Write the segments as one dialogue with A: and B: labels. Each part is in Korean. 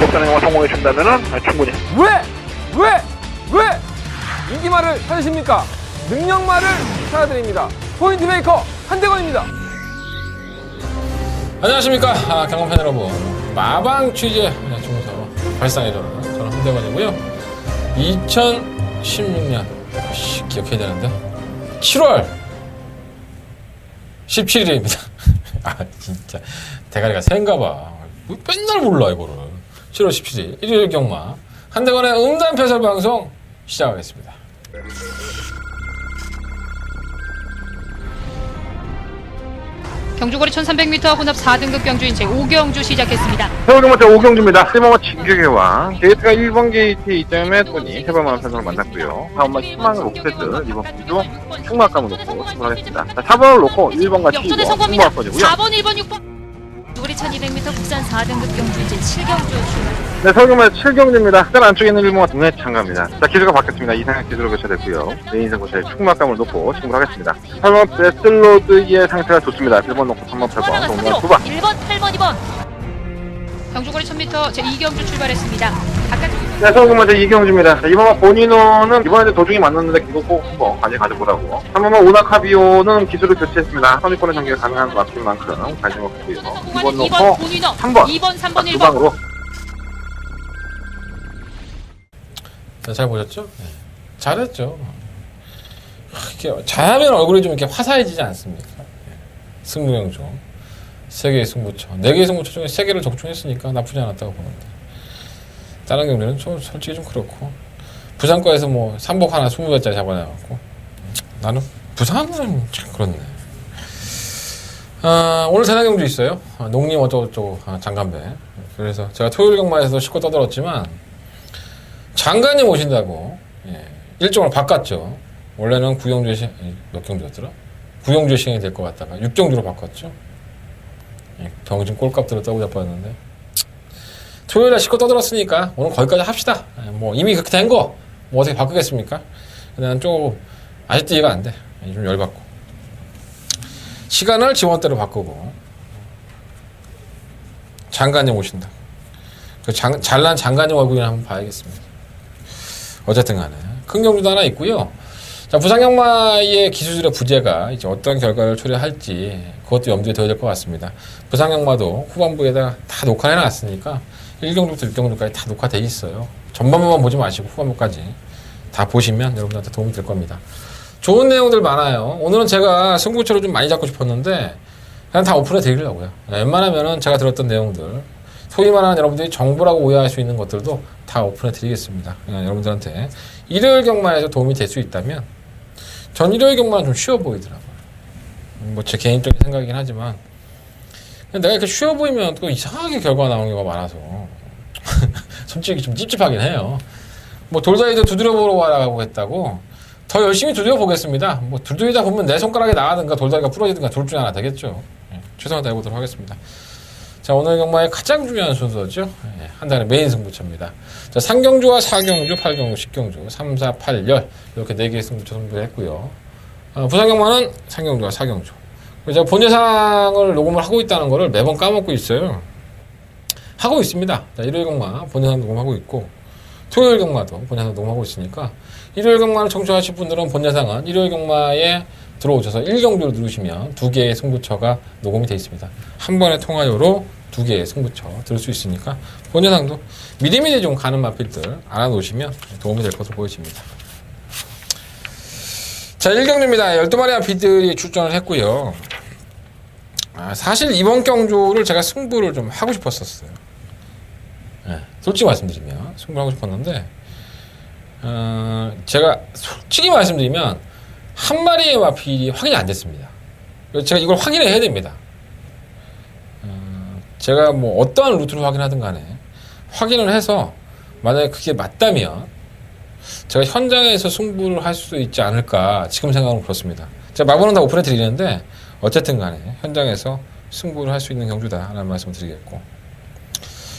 A: 역전의 경마 성공해 준다면은 충분히.
B: 왜 인기말을 찾으십니까? 능력말을 찾아드립니다. 포인트 메이커 한대건입니다.
C: 안녕하십니까 경험팬 여러분, 마방 취재 중서 발상해줘라. 저는 한대건이고요. 2016년 기억해야 되는데 7월 17일입니다 아 진짜 대가리가 센가봐. 맨날 몰라 이거를. 7월 17일 일요일 경마 한대건의 음담 패설 방송 시작하겠습니다.
D: 경주거리 1300m 혼합 4등급 경주인 제5경주 시작했습니다.
A: 세월경마차 오경주입니다. 세마마 진격의왕 게이트가 1번 게이트에 입장했더니 해발만한 선수를 만났고요. 다음번 희망 록세트 이번 경주 충막감을 놓고 출발하겠습니다. 4번을 놓고 1번과 7번
D: 역전에 성공합니다.
A: 충막거리고요.
D: 4번, 1번, 6번. 경주거리 1200m 국산 4등급 경주인 제7경주 출발.
A: 네, 서울경마차 7경주입니다. 일단 안쪽에 있는 1번과 동네 참가입니다. 자, 기수가 바뀌었습니다. 이상형 기수로 교체됐고요. 메인 선수의 충막감을 놓고 승부하겠습니다. 8번 베슬로드의 상태가 좋습니다. 1번 놓고 3번 8번 동네 2번.
D: 1번, 8번, 2번. 경주거리 1000m 제2경주 출발했습니다. 바깥쪽
A: 네, 서울경마차 2경주입니다. 이번만 본인호는 이번에도 도중에 만났는데 그거 꼭 한번 관심 가져보라고. 3번만 오나카비오는 기술을 교체했습니다. 선입권의 전개가 가능한 맞춤 만큼 관심 없고요. 2번 놓고
D: 2번 본인어
A: 3번
D: 2번, 3번,
A: 두
D: 1번.
A: 방으로.
C: 잘 보셨죠? 네. 잘했죠. 이렇게 잘하면 얼굴이 좀 이렇게 화사해지지 않습니까? 네. 승부경주 3개의 승부처, 4개의 승부처 중에 3개를 적중했으니까 나쁘지 않았다고 보는데, 다른 경주는 좀 솔직히 좀 그렇고, 부산과에서 뭐 3복 하나 20배짜리 잡아내갖고, 나는 부산은 참 그렇네. 오늘 대나 경주 있어요. 농림 어쩌고저쩌고 장간배. 그래서 제가 토요일 경마에서도 싣고 떠들었지만 장관님 오신다고 일정을 바꿨죠. 원래는 구경주에 몇 경주였더라? 구경주에 시행이 될 것 같다가 6경주로 바꿨죠. 병진 꼴값들을 떠고 잡았는데, 토요일에 싣고 떠들었으니까 오늘 거기까지 합시다. 뭐 이미 그렇게 된 거 뭐 어떻게 바꾸겠습니까? 난 좀 아직도 이해가 안 돼. 좀 열받고, 시간을 지원대로 바꾸고 장관님 오신다. 그 잘난 장관님 얼굴이나 한번 봐야겠습니다. 어쨌든 간에 큰 경주도 하나 있고요. 자, 부산경마의 기수들의 부재가 이제 어떤 결과를 초래할지 그것도 염두에 둬야 될 것 같습니다. 부산경마도 후반부에다가 다 녹화를 해놨으니까 1경주부터 6경주까지 다 녹화돼 있어요. 전반부만 보지 마시고 후반부까지 다 보시면 여러분들한테 도움이 될 겁니다. 좋은 내용들 많아요. 오늘은 제가 승부처를 좀 많이 잡고 싶었는데 그냥 다 오픈해 드리려고요. 웬만하면은 제가 들었던 내용들, 소위 말하는 여러분들이 정보라고 오해할 수 있는 것들도 다 오픈해 드리겠습니다. 여러분들한테 일요일 경마에서 도움이 될 수 있다면, 전 일요일 경마는 좀 쉬워 보이더라고요. 뭐 제 개인적인 생각이긴 하지만 내가 이렇게 쉬워 보이면 또 이상하게 결과가 나오는 경우가 많아서 솔직히 좀 찝찝하긴 해요. 뭐 돌다리도 두드려 보러 와라고 했다고 더 열심히 두드려 보겠습니다. 뭐 두드리다 보면 내 손가락이 나가든가 돌다리가 부러지든가 둘 중에 하나 되겠죠. 최선을 다해보도록 하겠습니다. 자, 오늘 경마의 가장 중요한 순서죠. 한 달의 메인 승부처입니다. 자, 3경주와 4경주, 8경주, 10경주, 3, 4, 8, 열 이렇게 4개의 승부처 승부를 했고요. 부산 경마는 3경주와 4경주. 제가 본 예상을 녹음을 하고 있다는 거를 매번 까먹고 있어요. 하고 있습니다. 자, 일요일 경마 본 예상 녹음하고 있고, 토요일 경마도 본 예상 녹음하고 있으니까 일요일 경마를 청취하실 분들은 본 예상은 일요일 경마에 들어오셔서 1경주를 누르시면 2개의 승부처가 녹음이 되어 있습니다. 한 번의 통화료로 2개의 승부처 들을 수 있으니까 본 예상도 미리미리 좀 가는 마필들 알아놓으시면 도움이 될 것으로 보여집니다. 자, 1경주입니다. 12마리 마필들이 출전을 했고요. 사실 이번 경주를 제가 승부를 좀 하고 싶었었어요. 솔직히 말씀드리면 승부를 하고 싶었는데, 제가 솔직히 말씀드리면 한 마리의 마필이 확인이 안 됐습니다. 제가 이걸 확인을 해야 됩니다. 제가 뭐 어떠한 루트를 확인하든 간에 확인을 해서 만약에 그게 맞다면 제가 현장에서 승부를 할 수 있지 않을까, 지금 생각은 그렇습니다. 제가 마구는 다 오픈해 드리는데 어쨌든 간에 현장에서 승부를 할 수 있는 경주다라는 말씀을 드리겠고,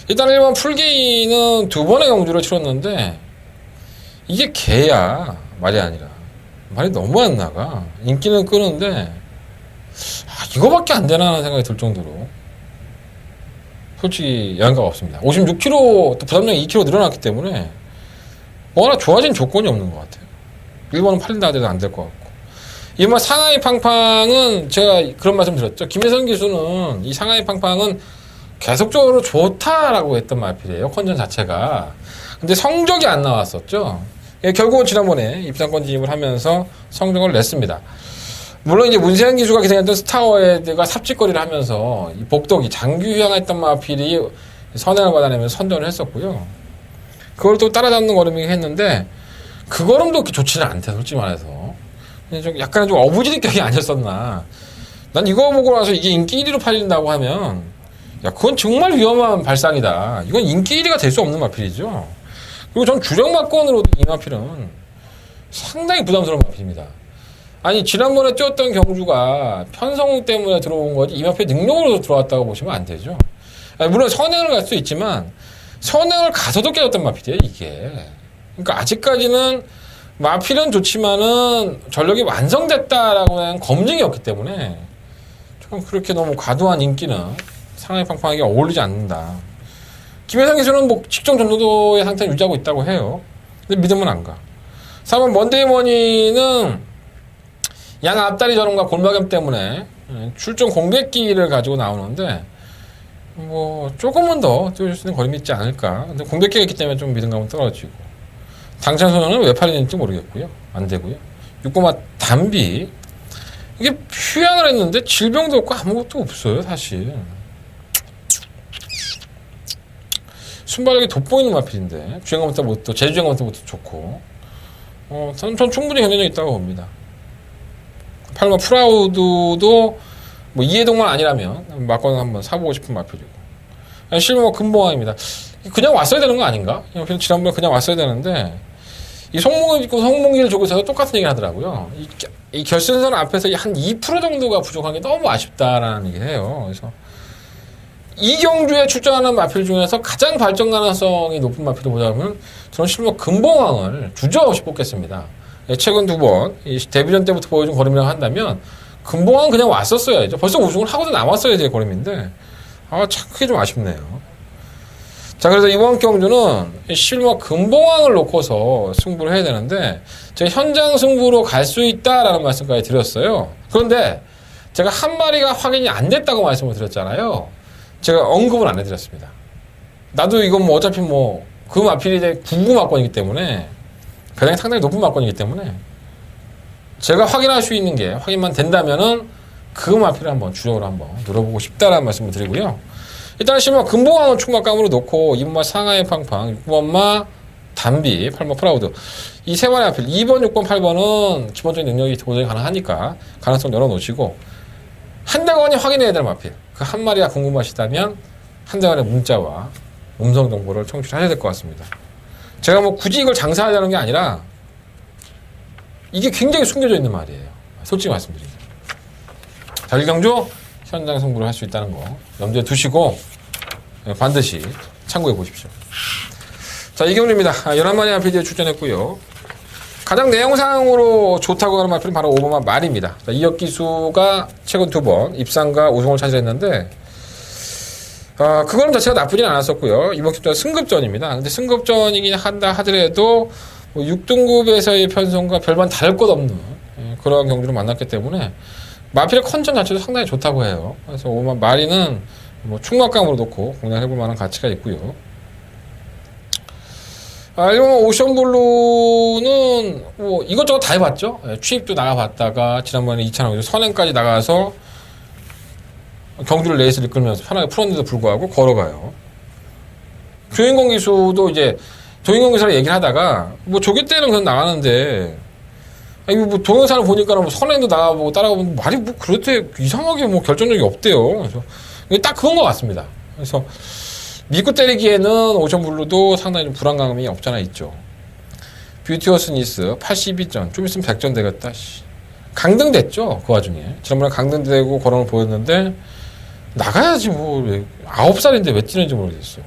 C: 일단 1번 풀게이는 2번의 경주를 치렀는데 이게 개야 말이 아니라 말이 너무 안 나가. 인기는 끄는데 이거밖에 안 되나 하는 생각이 들 정도로 솔직히 영향가 없습니다. 56kg, 또 부담량이 2kg 늘어났기 때문에 뭐나 좋아진 조건이 없는 것 같아요. 1번은 팔린다 해도 안 될 것 같고. 이번 상하이 팡팡은 제가 그런 말씀 드렸죠. 김혜선 기수는 이 상하이 팡팡은 계속적으로 좋다라고 했던 말필이에요. 컨전 자체가. 근데 성적이 안 나왔었죠. 예, 결국은 지난번에 입상권 진입을 하면서 성적을 냈습니다. 물론 이제 문세현 기수가 기생했던 스타워헤드가 삽질거리를 하면서 이 복덕이 장기 휴양했던 마필이 선행을 받아내면서 선전을 했었고요. 그걸 또 따라잡는 걸음이긴 했는데 그 걸음도 그렇게 좋지는 않대, 솔직히 말해서. 좀 약간 좀 어부지리 격이 아니었었나. 난 이거 보고 나서 이게 인기 1위로 팔린다고 하면 야, 그건 정말 위험한 발상이다. 이건 인기 1위가 될 수 없는 마필이죠. 그리고 전 주력 막건으로도 이 마필은 상당히 부담스러운 마필입니다. 아니, 지난번에 뛰었던 경주가 편성 때문에 들어온 거지 이 마필 능력으로 들어왔다고 보시면 안 되죠. 아니, 물론 선행을 갈 수 있지만 선행을 가서도 깨졌던 마필이에요, 이게. 그러니까 아직까지는 마필은 좋지만은 전력이 완성됐다라고 하는 검증이 없기 때문에 좀 그렇게 너무 과도한 인기는 상하이 팡팡하게 어울리지 않는다. 김혜성 기수는 뭐 직전 정도의 상태를 유지하고 있다고 해요. 근데 믿으면 안 가. 3번 먼데이머니는 양 앞다리 저런과 골마겸 때문에 출전 공백기를 가지고 나오는데 뭐 조금은 더 뛰어줄 수 있는 거림이 있지 않을까. 근데 공백기가 있기 때문에 좀 믿음감은 떨어지고. 당찬 소녀는 왜 팔리는지 모르겠고요. 안 되고요. 6고마 담비. 이게 휴양을 했는데 질병도 없고 아무것도 없어요, 사실. 순발력이 돋보이는 마필인데 주행감 때부터 제주행감 때부터 좋고 전 충분히 경쟁력 있다고 봅니다. 8번 프라우드도 뭐 이해동만 아니라면 막거는 한번 사보고 싶은 마필이고 실버 금봉왕입니다. 그냥 왔어야 되는 거 아닌가? 지난번에 그냥 왔어야 되는데 이 송몽기를 주고 제가 똑같은 얘기를 하더라고요. 이 결승선 앞에서 한 2% 정도가 부족한 게 너무 아쉽다라는 얘기를 해요. 그래서 이 경주에 출전하는 마필 중에서 가장 발전 가능성이 높은 마필을 보자면 저는 실버 금봉왕을 주저없이 뽑겠습니다. 최근 2번 데뷔전 때부터 보여준 걸음이라고 한다면 금봉왕은 그냥 왔었어야죠. 벌써 우승을 하고도 남았어야 될 걸음인데 참 그게 좀 아쉽네요. 자, 그래서 이번 경주는 실버 금봉왕을 놓고서 승부를 해야 되는데 제가 현장 승부로 갈 수 있다라는 말씀까지 드렸어요. 그런데 제가 한 마리가 확인이 안 됐다고 말씀을 드렸잖아요. 제가 언급을 안 해드렸습니다. 나도 이건 뭐 어차피 뭐 그 마필이 궁금 막건이기 때문에 가장 상당히 높은 막건이기 때문에 제가 확인할 수 있는 게 확인만 된다면은 그 마필을 한번 주력으로 한번 노려보고 싶다라는 말씀을 드리고요. 일단 실버 금봉왕은 충막감으로 놓고 2번마 상하이 팡팡, 6번마 담비, 8번 프라우드 이 세 마리 마필 2번, 6번, 8번은 기본적인 능력이 도전이 가능하니까 가능성 열어놓으시고 한대건이 확인해야 될 마필 그 한 마리가 궁금하시다면 한대건의 문자와 음성 정보를 청취하셔야 될 것 같습니다. 제가 뭐 굳이 이걸 장사하자는 게 아니라 이게 굉장히 숨겨져 있는 말이에요. 솔직히 말씀드립니다. 자, 1경주 현장 승부를 할 수 있다는 거 염두에 두시고 반드시 참고해 보십시오. 자, 2경주입니다. 11마리 마필에 출전했고요. 가장 내용상으로 좋다고 하는 마필은 바로 5번마 말입니다. 이혁 기수가 최근 2번 입상과 우승을 차지했는데 그 걸음 자체가 나쁘진 않았었고요. 이번 경주는 승급전입니다. 근데 승급전이긴 한다 하더라도 뭐 6등급에서의 편성과 별반 다를 것 없는 그런 경주를 만났기 때문에 마필의 컨디션 자체도 상당히 좋다고 해요. 그래서 5번마 마리는 뭐 충막감으로 놓고 공략해볼 만한 가치가 있고요. 1번 오션블루는 뭐 이것저것 다 해봤죠. 취입도 나가봤다가 지난번에 2차로 선행까지 나가서 경주를 레이스를 이끌면서 편하게 풀었는데도 불구하고 걸어가요. 조인공 기수도 이제 조인공 기수랑 얘기를 하다가 뭐 조기 때는 그냥 나가는데 아니 뭐 동영상을 보니까 뭐 선행도 나가보고 따라가보면 말이 뭐 그렇게 이상하게 뭐 결정력이 없대요. 그래서 딱 그건 것 같습니다. 그래서 믿고 때리기에는 오션블루도 상당히 좀 불안감이 없잖아 있죠. 뷰티어스 니스 82점 좀 있으면 100점 되겠다. 강등됐죠 그 와중에. 지난번에 강등되고 걸음을 보였는데 나가야지 뭐 9살인데 왜 뛰는지 모르겠어.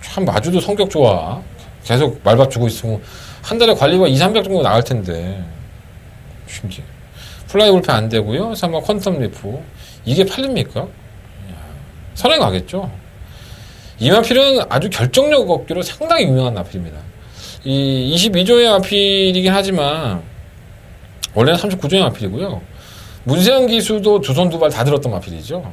C: 참 마주도 성격 좋아. 계속 말밥 주고 있으면 한 달에 관리가 200~300 정도 나갈 텐데 심지어 플라이 불펜 안 되고요. 3번 퀀텀 리프 이게 팔립니까? 선행 가겠죠. 이 마필은 아주 결정력 얻기로 상당히 유명한 마필입니다. 이 22조의 마필이긴 하지만 원래는 39조의 마필이고요. 문세영 기수도 두 손 두 발 다 들었던 마필이죠.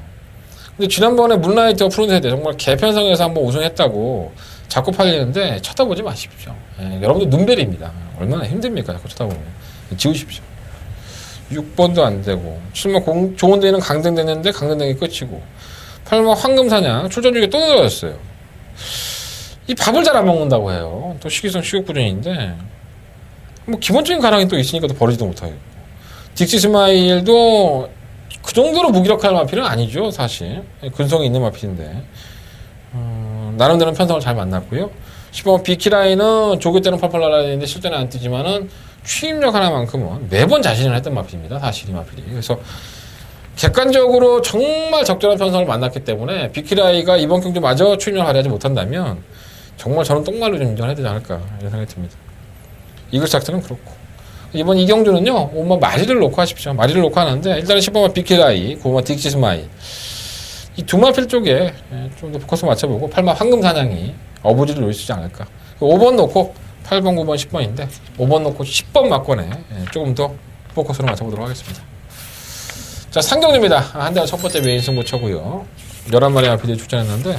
C: 근데 지난번에 문라이트와 프론세대 정말 개편성에서 한번 우승했다고 자꾸 팔리는데 쳐다보지 마십시오. 예, 여러분들 눈베리입니다. 얼마나 힘듭니까? 자꾸 쳐다보면. 지우십시오. 6번도 안 되고 7번 좋은 데는 강등됐는데 강등된 게 끝이고 8번 황금사냥 출전 중에 또 늘어졌어요. 이 밥을 잘 안 먹는다고 해요. 또 식이성 식욕부전인데 뭐 기본적인 가랑이 또 있으니까 또 버리지도 못하겠고 딕시 스마일도 그 정도로 무기력할 마필은 아니죠. 사실 근성이 있는 마필인데 나름대로 편성을 잘 만났고요. 10번 비키라인은 조교 때는 펄펄 날아야 되는데 실전에 안 뛰지만은 추임력 하나만큼은 매번 자신을 했던 마필입니다. 사실 이 마필이. 그래서 객관적으로 정말 적절한 편성을 만났기 때문에 비키라이가 이번 경주마저 추임력을 발휘하지 못한다면 정말 저는 똥말로 좀 인정해야 되지 않을까 이런 생각이 듭니다. 이글스작트는 그렇고 이번 이 경주는요 5번 마리를 놓고 하십시오. 마리를 놓고 하는데 일단은 10번만 비키라이 9번 딕시스마이 이 두 마필 쪽에 좀 더 포커스 맞춰보고 8번 황금사냥이 어부지를 놓을 수 있지 않을까. 5번 놓고 8번 9번 10번인데 5번 놓고 10번 막권에 조금 더 포커스를 맞춰보도록 하겠습니다. 자, 상경주입니다. 한달 첫 번째 메인 승부처고요. 11마리 마필이 출전했는데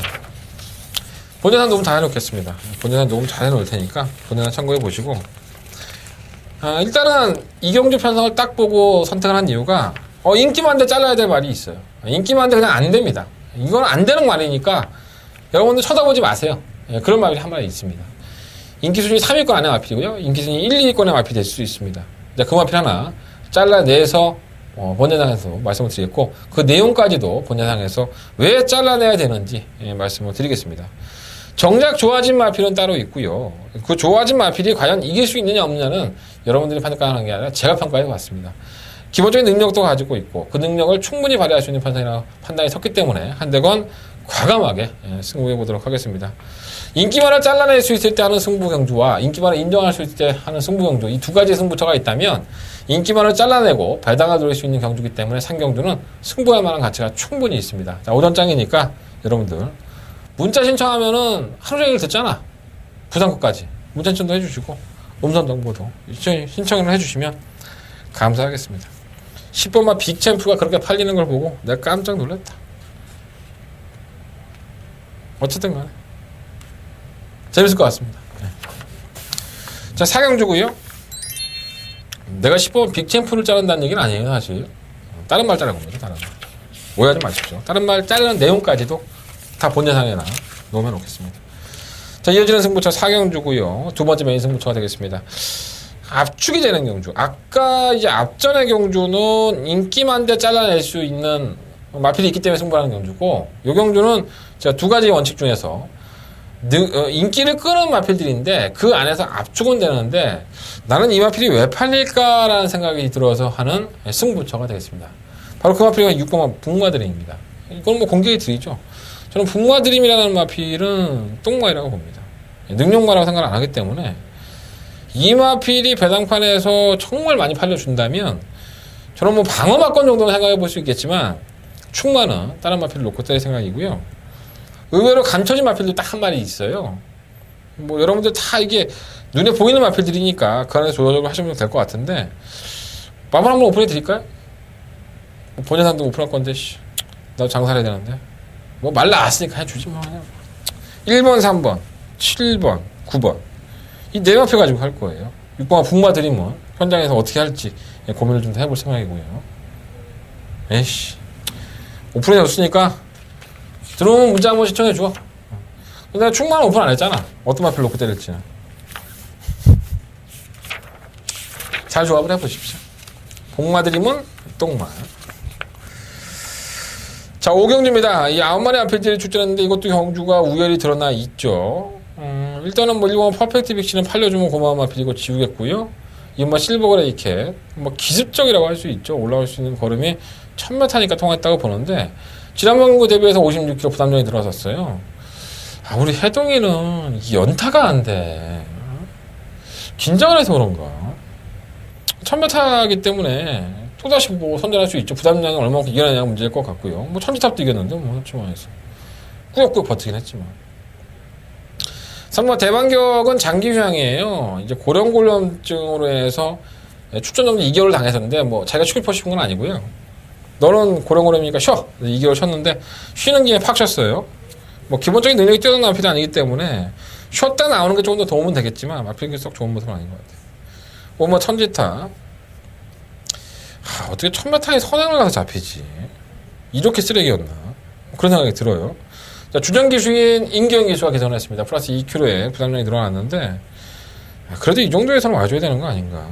C: 본예산 녹음 잘 해놓겠습니다. 본예산 녹음 잘 해놓을 테니까 본예산 참고해 보시고 일단은 이경주 편성을 딱 보고 선택을 한 이유가 인기 많은데 잘라야 될 말이 있어요. 인기 많은데 그냥 안 됩니다. 이건 안 되는 말이니까 여러분들 쳐다보지 마세요. 그런 말이 한 마리 있습니다. 인기 순위 3위권 안에 마필이고요. 인기 순위 1, 2위권에 마필이 될 수 있습니다. 그 마필 하나 잘라내서 본예상에서 말씀을 드리겠고 그 내용까지도 본예상에서 왜 잘라내야 되는지 말씀을 드리겠습니다. 정작 좋아진 마필은 따로 있고요. 그 좋아진 마필이 과연 이길 수 있느냐 없느냐는 여러분들이 평가하는 게 아니라 제가 평가해 봤습니다. 기본적인 능력도 가지고 있고 그 능력을 충분히 발휘할 수 있는 편성이라고 판단이 섰기 때문에 한대건 과감하게 승부해 보도록 하겠습니다. 인기만을 잘라낼 수 있을 때 하는 승부경주와 인기만을 인정할 수 있을 때 하는 승부경주 이 두 가지 승부처가 있다면 인기만을 잘라내고 배당을 노릴 수 있는 경주이기 때문에 상경주는 승부할 만한 가치가 충분히 있습니다. 자, 오전장이니까 여러분들 문자 신청하면은 하루 종일 듣잖아. 부산까지 문자 신청도 해주시고 음성 정보도 신청을 해주시면 감사하겠습니다. 10번만 빅챔프가 그렇게 팔리는 걸 보고 내가 깜짝 놀랐다. 어쨌든 간에 재밌을 것 같습니다. 네. 자, 사경주고요. 내가 10번 빅챔프를 자른다는 얘기는 아니에요. 사실 다른 말 자른 겁니다. 다른 말. 오해하지 마십시오. 다른 말 자르는 내용까지도 다 본예상에나 놓으면 놓겠습니다. 자, 이어지는 승부처 사경주고요. 두 번째 메인 승부처가 되겠습니다. 압축이 되는 경주. 아까 이제 앞전의 경주는 인기만데 잘라낼 수 있는 마필이 있기 때문에 승부하는 경주고, 이 경주는 제가 두 가지 원칙 중에서 인기를 끄는 마필들인데 그 안에서 압축은 되는데 나는 이 마필이 왜 팔릴까라는 생각이 들어서 하는 승부처가 되겠습니다. 바로 그 마필이 6번만 북마드림입니다. 이건 뭐 공개해 드리죠. 저는 북마드림이라는 마필은 똥마이라고 봅니다. 능력마라고 생각 안 하기 때문에 이 마필이 배당판에서 정말 많이 팔려준다면 저는 뭐 방어막권 정도는 생각해 볼 수 있겠지만 충만은 다른 마필을 놓고 뗄 생각이고요. 의외로 감춰진 마필도 딱 한 마리 있어요. 뭐 여러분들 다 이게 눈에 보이는 마필들이니까 그 안에서 조절을 하시면 될 것 같은데 마블 한번 오픈해 드릴까요? 뭐 본예산도 오픈할 건데 나도 장사를 해야 되는데 뭐 말 나왔으니까 해주지 뭐. 1번, 3번, 7번, 9번 이 네 마필 가지고 할 거예요. 6번과 북마드림은 현장에서 어떻게 할지 고민을 좀 해볼 생각이고요. 에이씨 오픈해 줬으니까 들어오면 문자 한번 시청해 줘. 내가 충만한 오픈 안 했잖아. 어떤 마필 놓고 때릴지는. 잘 조합을 해보십시오. 복마드림은 똥마. 자, 5경주입니다. 이 9마리 마필들이 출전했는데 이것도 경주가 우열이 드러나 있죠. 일단은 뭐 1번 퍼펙트 빅시는 팔려주면 고마운 마필이고 지우겠고요. 2번 실버그레이캣 뭐 기습적이라고 할 수 있죠. 올라올 수 있는 걸음이 1000m니까 통했다고 보는데 지난번 경구 대비해서 56kg 부담량이 들어섰어요. 우리 해동이는 이 연타가 안 돼. 긴장을 해서 그런가. 1000m이기 때문에 또다시 뭐 선전할 수 있죠. 부담량이 얼마만큼 이겨내냐가 문제일 것 같고요. 뭐 천지탑도 이겼는데 뭐 천지탑에서 꾸역꾸역 버티긴 했지만. 3번 대반격은 장기 휴양이에요. 이제 고령골염증으로 해서 출전 정지 2개월 당했었는데 뭐 자기가 쉬고 싶은 건 아니고요. 너는 고령골염이니까 쉬어. 2개월 쉬었는데 쉬는 김에 팍 쉬었어요. 뭐 기본적인 능력이 뛰어난 마필이 아니기 때문에 쉬었다 나오는 게 조금 더 도움은 되겠지만 마필이 썩 좋은 모습은 아닌 것 같아요. 뭐 천지타. 어떻게 천마타에 선행을 가서 잡히지? 이렇게 쓰레기였나? 그런 생각이 들어요. 자, 주전 기수인 임기영 기수가 개선했습니다. 플러스 2kg에 부담량이 늘어났는데 그래도 이 정도에서는 와줘야 되는 거 아닌가?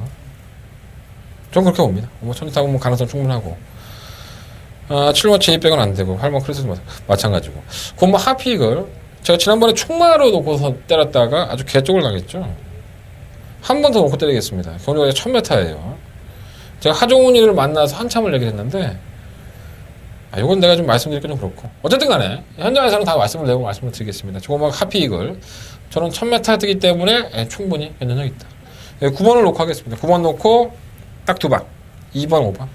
C: 전 그렇게 봅니다. 뭐 천지타 보면 가능성 충분하고 7번 제이백은 안 되고 8번 크리스도 마찬가지고 곰보 하픽을 제가 지난번에 총마로 놓고서 때렸다가 아주 개쪽을 당했죠. 한 번 더 놓고 때리겠습니다. 경주가 1000m예요. 제가 하종훈이를 만나서 한참을 얘기를 했는데 이건 내가 좀 말씀드리기 좀 그렇고 어쨌든 간에 현장에서는 다 말씀을 내고 말씀을 드리겠습니다. 조그만 하픽을 저는 1000m 뜨기 때문에 충분히 견뎌력 있다. 9번을 놓고 하겠습니다. 9번 놓고 딱 2방 2번 5번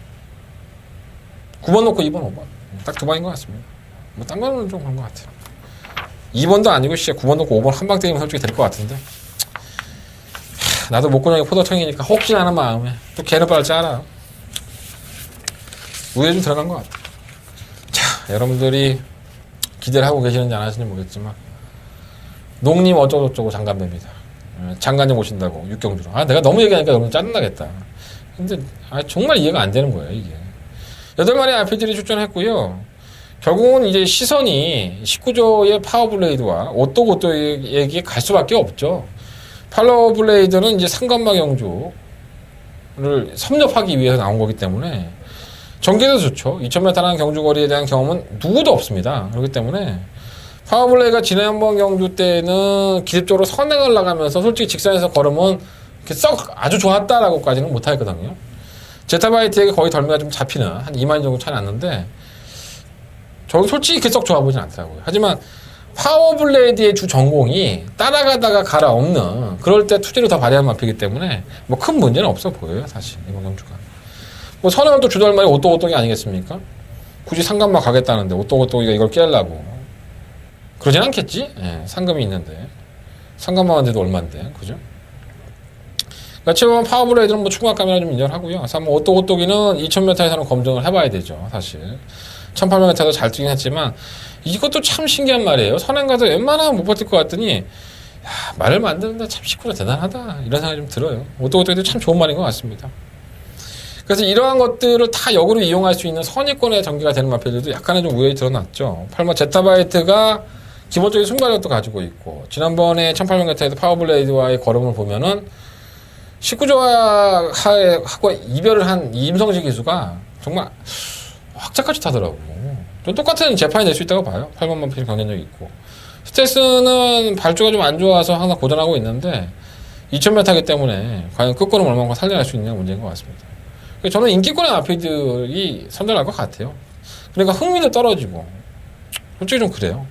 C: 9번 놓고 2번 5번 딱 2방인 것 같습니다. 뭐 딴 거는 좀 그런 것 같아요. 2번도 아니고 9번 놓고 5번 한 방 때리면 솔직히 될 것 같은데 나도 목구멍이 포도청이니까 혹시나 하는 마음에 또 개를 빨지 알아. 우에 좀 들어간 것 같아. 자, 여러분들이 기대를 하고 계시는지 안 하시는지 모르겠지만 농님 어쩌고저쩌고 장관됩니다. 장관님 오신다고 육경주로. 내가 너무 얘기하니까 여러분 짜증나겠다. 근데 정말 이해가 안 되는 거예요 이게. 8마리 RPG들이 출전했고요. 결국은 이제 시선이 19조의 파워블레이드와 오또고또에게 갈 수밖에 없죠. 파워블레이드는 이제 상관마 경주를 섭렵하기 위해서 나온 거기 때문에 전개도 좋죠. 2000m라는 경주거리에 대한 경험은 누구도 없습니다. 그렇기 때문에 파워블레이드가 지난번 경주 때는 기습적으로 선행을 나가면서 솔직히 직선에서 걸으면 썩 아주 좋았다라고까지는 못하겠거든요. 제타바이트에게 거의 덜미가 좀 잡히는 한 2만 정도 차이 났는데 저는 솔직히 그렇게 썩 좋아 보진 않더라고요. 하지만 파워블레이드의 주 전공이 따라가다가 갈아엎는 그럴 때 투지를 더 발휘하는 마피이기 때문에 뭐 큰 문제는 없어 보여요. 사실 이번 경주가 뭐 선행을 또 주도할 말이 오또오또기 아니겠습니까? 굳이 상관마 가겠다는데 오또오또기가 이걸 깨려고 그러진 않겠지? 예, 상금이 있는데 상관마만 돼도 얼만데 그죠? 지금 파워블레이드는 뭐 추가 카메라 좀 인정하고요. 3번 오또오또기는 2000m에서는 검증을 해봐야 되죠. 사실 1800m도 잘 뛰긴 했지만 이것도 참 신기한 말이에요. 선행 가서 웬만하면 못 버틸 것 같더니 말을 만드는데 참 식구가 대단하다 이런 생각이 좀 들어요. 오또오또기도 참 좋은 말인 것 같습니다. 그래서 이러한 것들을 다 역으로 이용할 수 있는 선의권의 전개가 되는 마필들도 약간의 좀 우열이 드러났죠. 8번 제타바이트가 기본적인 순발력도 가지고 있고 지난번에 1800m에서 파워블레이드와의 걸음을 보면은 19조하고 이별을 한 임성식 기수가 정말 확짝같이 타더라고. 좀 똑같은 재판이 될 수 있다고 봐요. 8번 마필 경쟁력이 있고 스테스는 발주가 좀 안 좋아서 항상 고전하고 있는데 2000m이기 때문에 과연 끝걸음 얼마나 살려낼 수 있느냐 문제인 것 같습니다. 저는 인기권의 마필들이 선전할 것 같아요. 그러니까 흥미도 떨어지고 솔직히 좀 그래요.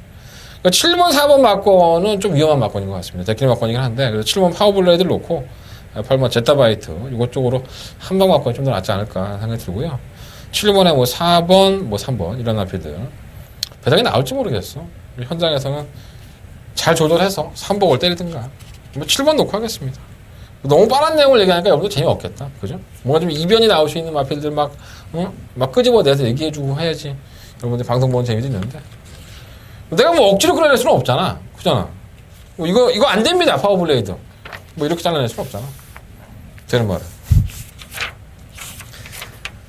C: 그러니까 7번 4번 막권은 좀 위험한 막권인 것 같습니다. 데끼리 막권이긴 한데 그래서 7번 파워블레이드를 놓고 8번 제타바이트 이것 쪽으로 한방 막권이 좀 더 낫지 않을까 생각이 들고요. 7번에 뭐 4번 뭐 3번 이런 마필들 배당이 나올지 모르겠어. 현장에서는 잘 조절해서 3복을 때리든가 뭐 7번 놓고 하겠습니다. 너무 빠른 내용을 얘기하니까 여러분도 재미없겠다. 그죠? 뭔가 좀 이변이 나올 수 있는 마필들 막 끄집어내서 얘기해주고 해야지 여러분들 방송 보는 재미도 있는데 내가 뭐 억지로 끌어낼 수는 없잖아. 그잖아. 뭐 이거 안 됩니다. 파워블레이드 뭐 이렇게 잘라낼 수는 없잖아. 되는 말은.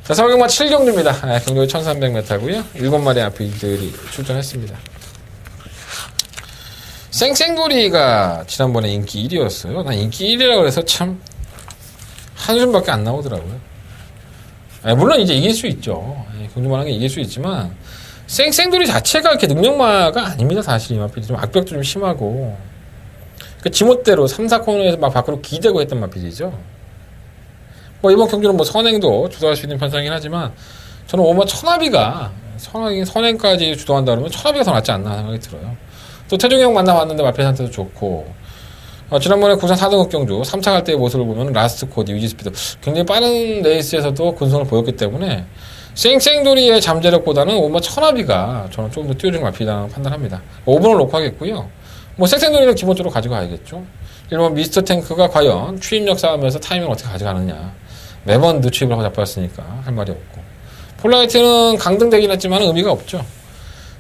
C: 자, 서울경마 7경주입니다. 경력이 1300m고요. 7마리 아피들이 출전했습니다. 쌩쌩돌이가 지난번에 인기 1위였어요. 난 인기 1위라고 해서 참 한숨밖에 안 나오더라고요. 물론 이제 이길 수 있죠. 경주만 하게 이길 수 있지만 쌩쌩돌이 자체가 이렇게 능력마가 아닙니다. 사실 이 마필이 좀 악벽도 좀 심하고 그 지멋대로 3, 4코너에서 막 밖으로 기대고 했던 마필이죠. 뭐 이번 경주는 뭐 선행도 주도할 수 있는 편성이긴 하지만 저는 오히려 천하비가 선행까지 주도한다 그러면 천하비가 더 낫지 않나 생각이 들어요. 또 태종이 형 만나봤는데 마필 상태도 좋고 지난번에 구산 4등급 경주 3차 갈 때의 모습을 보면 라스트 코디, 유지 스피드 굉장히 빠른 레이스에서도 근성을 보였기 때문에 쌩쌩돌이의 잠재력보다는 5번 천하비가 저는 조금 더 뛰어준 마필이라고 판단합니다. 5번을 놓고 하겠고요. 뭐 쌩쌩돌이는 기본적으로 가져가야겠죠. 1번 미스터 탱크가 과연 추임력 싸움에서 타이밍을 어떻게 가져가느냐. 매번 늦추입을 하고 잡혔으니까 할 말이 없고. 폴라이트는 강등되긴 했지만 의미가 없죠.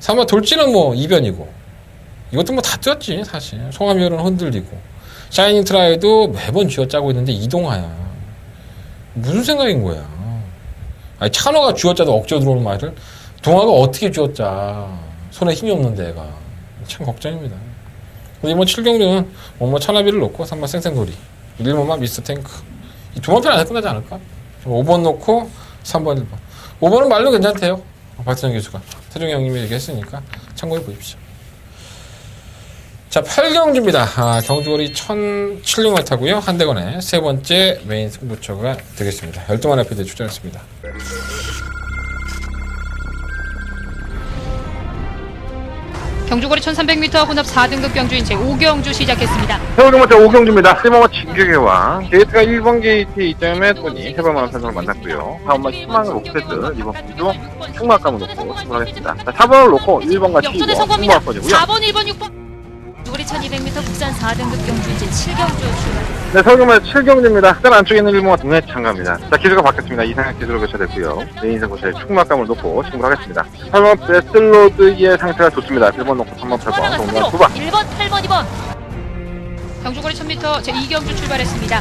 C: 3번 돌진은 뭐 이변이고. 이것도 뭐 다 뛰었지 사실. 송하미열은 흔들리고. 샤이닝 트라이도 매번 쥐어짜고 있는데 이동하야. 무슨 생각인 거야. 아니 찬호가 쥐어짜도 억지로 들어오는 말을 동화가 어떻게 쥐어짜. 손에 힘이 없는데 애가. 참 걱정입니다. 이번 7경기는 뭐 천하비를 놓고 3번 쌩쌩돌이 1번만 미스터 탱크 이 두 번 편 안에 끝나지 않을까? 5번 놓고 3번 1번 5번은 말로 괜찮대요. 박태정 교수가 태종 형님이 얘기했으니까 참고해 보십시오. 자 8경주입니다. 경주거리 1076m고요. 한대건의 세 번째 메인 승부처가 되겠습니다. 12만 FPD에 출전했습니다.
D: 경주거리 1300m 혼합 4등급 경주인 제5경주 시작했습니다.
A: 세월경 번째 5경주입니다. 1번은 진격의와 게이트가 1번 게이트 이점에 토니 해발만한 선수를 만났고요. 4번만 10만 록세트 2번 분주 충마감을 놓고 승부하겠습니다. 자 4번을 놓고 1번과 7번
D: 역전에 성공입니다.
A: 승부할 거고요.
D: 4번, 1번, 6번. 경주거리 1200m 국산 4등급 경주인 제7경주 출발.
A: 네, 서울경마 7경주입니다. 흑단 안쪽에 있는 1번과 동네 참가입니다. 자, 기술가 바뀌었습니다. 이상형 기술로 교체됐고요. 메인선 고차의 축마감을 놓고 승부하겠습니다. 8번 베슬로드의 상태가 좋습니다. 1번 놓고 3번 8번, 동네 9번.
D: 1번, 8번, 2번. 경주거리 1000m 제2경주 출발했습니다.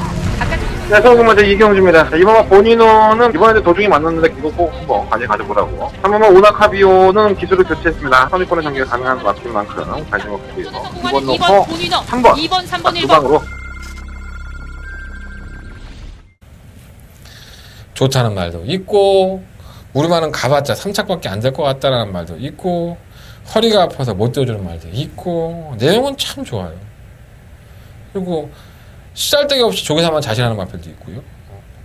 A: 네, 서울경마 제2경주입니다. 자, 이번만 본인호는 이번에도 도중이 맞는데 이거 꼭 한번 관심 가져보라고. 3번만 오나카비오는 기술을 교체했습니다. 선입권의 전개가 가능한 맞을 만큼 관심 없고요. 2번 놓고 3번,
D: 2번, 3번, 1번.
A: 2방으로.
C: 좋다는 말도 있고 우리만은 가봤자 3착밖에 안 될 것 같다라는 말도 있고 허리가 아파서 못 뛰어주는 말도 있고 내용은 참 좋아요. 그리고 쓰잘데기 없이 조계사만 자신하는 마필도 있고요.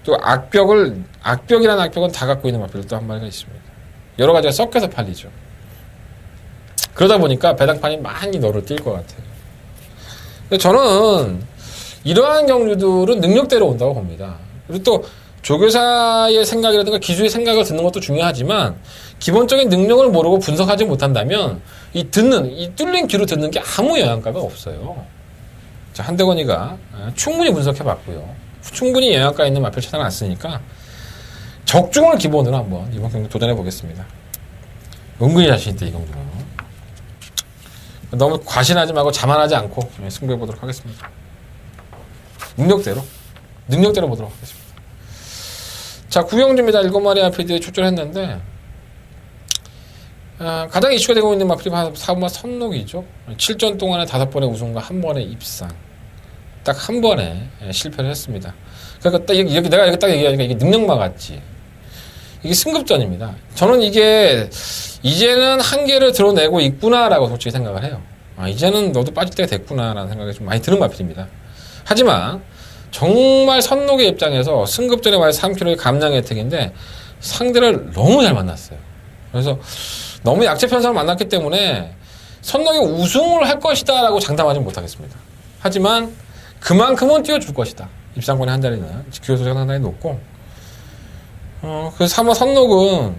C: 또 악벽이라는 악벽은 다 갖고 있는 마필도 또 한 마리가 있습니다. 여러 가지가 섞여서 팔리죠. 그러다 보니까 배당판이 많이 너를 뛸 것 같아요. 근데 저는 이러한 경주들은 능력대로 온다고 봅니다. 그리고 또 조교사의 생각이라든가 기수의 생각을 듣는 것도 중요하지만 기본적인 능력을 모르고 분석하지 못한다면 이 뚫린 귀로 듣는 게 아무 영향가가 없어요. 자, 한대건이가 충분히 분석해봤고요. 충분히 영향가 있는 마필 찾아놨으니까 적중을 기본으로 한번 이번 경기 도전해보겠습니다. 은근히 자신있다 이 경기는. 너무 과신하지 말고 자만하지 않고 승부해보도록 하겠습니다. 능력대로 보도록 하겠습니다. 자, 9경주입니다. 7마리 마필들이 출전했는데 가장 이슈가 되고 있는 마필이 4번마 선록이죠. 7전 동안에 5번의 우승과 1번의 입상. 딱 한 번에 실패를 했습니다. 그러니까 딱 이렇게 내가 이렇게 딱 얘기하니까 이게 능력마 같지. 이게 승급전입니다. 저는 이게 이제는 한계를 드러내고 있구나라고 솔직히 생각을 해요. 이제는 너도 빠질 때가 됐구나라는 생각이 좀 많이 드는 마필입니다. 하지만 정말 선록의 입장에서 승급전에 와서 3kg의 감량 혜택인데 상대를 너무 잘 만났어요. 그래서 너무 약체 편성을 만났기 때문에 선록이 우승을 할 것이다 라고 장담하지 못하겠습니다. 하지만 그만큼은 띄워줄 것이다. 입상권의 한 자리는 기호소가 상당히 높고 그래서 3번 선록은